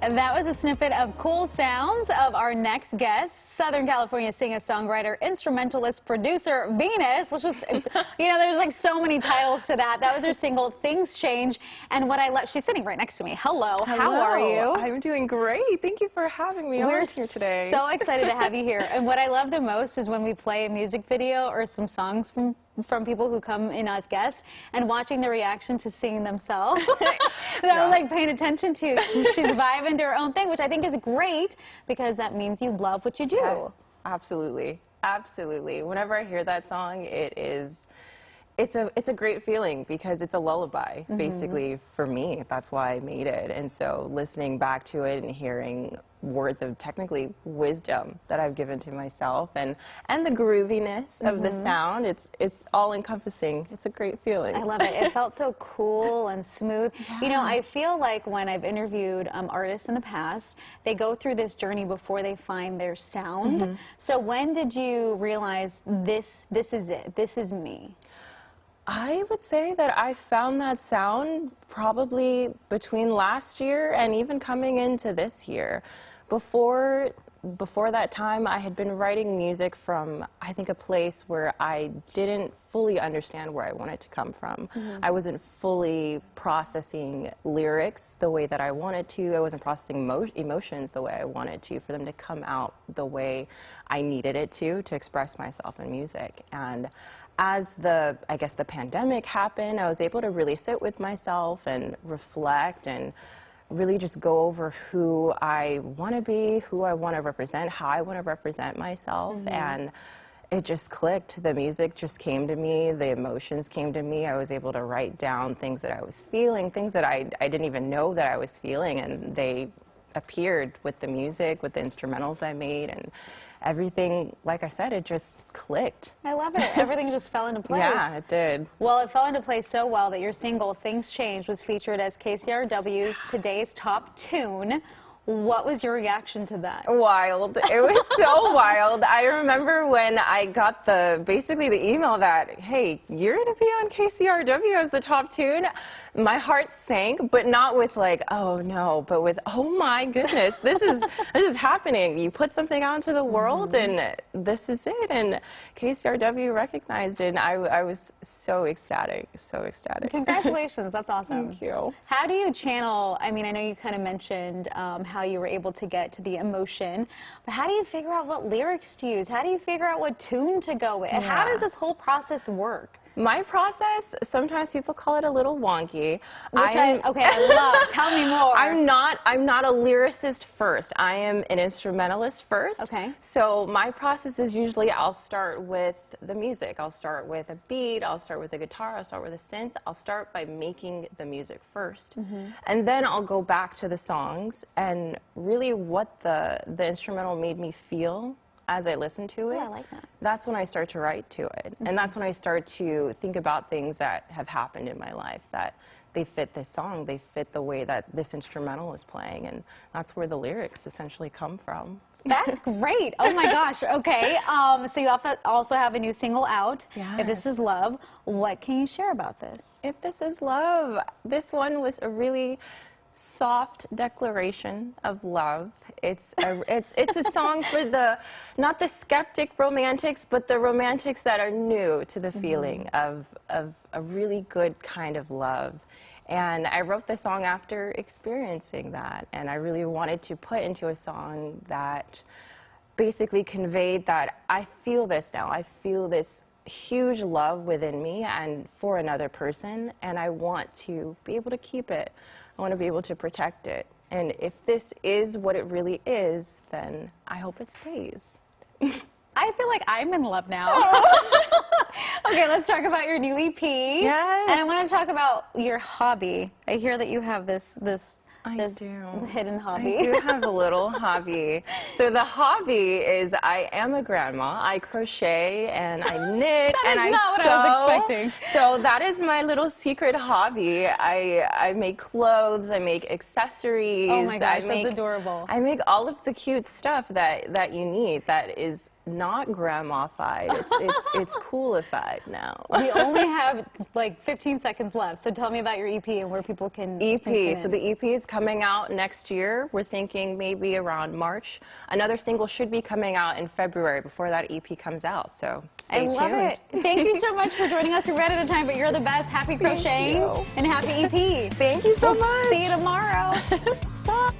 And that was a snippet of cool sounds of our next guest, Southern California singer-songwriter, instrumentalist, producer, Venus. Let's just, there's like so many titles to that. That was her single, Things Change. And what I love, she's sitting right next to me. Hello, how are you? I'm doing great. Thank you for having me on here today. We're so excited to have you here. And what I love the most is when we play a music video or some songs from people who come in as guests and watching the reaction to seeing themselves. I was like paying attention to. She's vibing to her own thing, which I think is great because that means you love what you do. Yes, absolutely. Absolutely. Whenever I hear that song, it's a great feeling because it's a lullaby, basically, for me. That's why I made it. And so listening back to it and hearing words of technically wisdom that I've given to myself and the grooviness of the sound, it's all encompassing. It's a great feeling. I love it. It felt so cool and smooth. Yeah. You know, I feel like when I've interviewed artists in the past, they go through this journey before they find their sound. So when did you realize this is it? This is me? I would say that I found that sound probably between last year and even coming into this year. Before that time, I had been writing music from, I think, a place where I didn't fully understand where I wanted to come from. I wasn't fully processing lyrics the way that I wanted to. I wasn't processing emotions the way I wanted to, for them to come out the way I needed it to express myself in music. And as I guess the pandemic happened, I was able to really sit with myself and reflect and really just go over who I want to be, who I want to represent, how I want to represent myself. And it just clicked. The music just came to me. The emotions came to me. I was able to write down things that I was feeling, things that I didn't even know that I was feeling, and they appeared with the music, with the instrumentals I made, and everything, like I said, it just clicked. I love it. Everything just fell into place. Yeah, it did. Well, it fell into place so well that your single, Things Change, was featured as KCRW's Today's Top Tune. What was your reaction to that? Wild. It was so wild. I remember when I got basically the email that, hey, you're going to be on KCRW as the top tune. My heart sank, but not with like, oh no, but with, oh my goodness, this is happening. You put something out into the world and this is it. And KCRW recognized it, and I was so ecstatic, so ecstatic. Congratulations. That's awesome. Thank you. How do you channel, I mean, I know you kind of mentioned how you were able to get to the emotion, but how do you figure out what lyrics to use? How do you figure out what tune to go with? Yeah. How does this whole process work? My process, sometimes people call it a little wonky. Okay, I love. Tell me more. I'm not a lyricist first. I am an instrumentalist first. Okay. So my process is usually I'll start with the music. I'll start with a beat. I'll start with a guitar. I'll start with a synth. I'll start by making the music first. And then I'll go back to the songs and really what the instrumental made me feel as I listen to it. Yeah, I like that. That's when I start to write to it. And that's when I start to think about things that have happened in my life, that they fit this song, they fit the way that this instrumental is playing, and that's where the lyrics essentially come from. That's great. Oh my gosh. Okay. So you also have a new single out. Yes. If This Is Love. What can you share about this? If This Is Love. This one was a really soft declaration of love. It's a song for not the skeptic romantics, but the romantics that are new to the feeling of a really good kind of love. And I wrote the song after experiencing that, and I really wanted to put into a song that basically conveyed that I feel this now. I feel this huge love within me and for another person, and I want to be able to keep it. I want to be able to protect it. And if this is what it really is, then I hope it stays. I feel like I'm in love now. Okay, let's talk about your new EP. Yes. And I want to talk about your hobby. I hear that you have this hidden hobby. I do have a little hobby. So the hobby is I am a grandma. I crochet and I knit and I sew. That is not what I was expecting. So that is my little secret hobby. I make clothes. I make accessories. Oh my gosh, that's adorable. I make all of the cute stuff that you need. That is not grandma-fied. It's cool-ified now. We only have like 15 seconds left, so tell me about your EP and where people can EP. So the EP is coming out next year. We're thinking maybe around March. Another single should be coming out in February before that EP comes out. So stay tuned. I love it. Thank you so much for joining us. We ran out of time, but you're the best. Happy crocheting and happy EP. Thank you so much. See you tomorrow. Bye.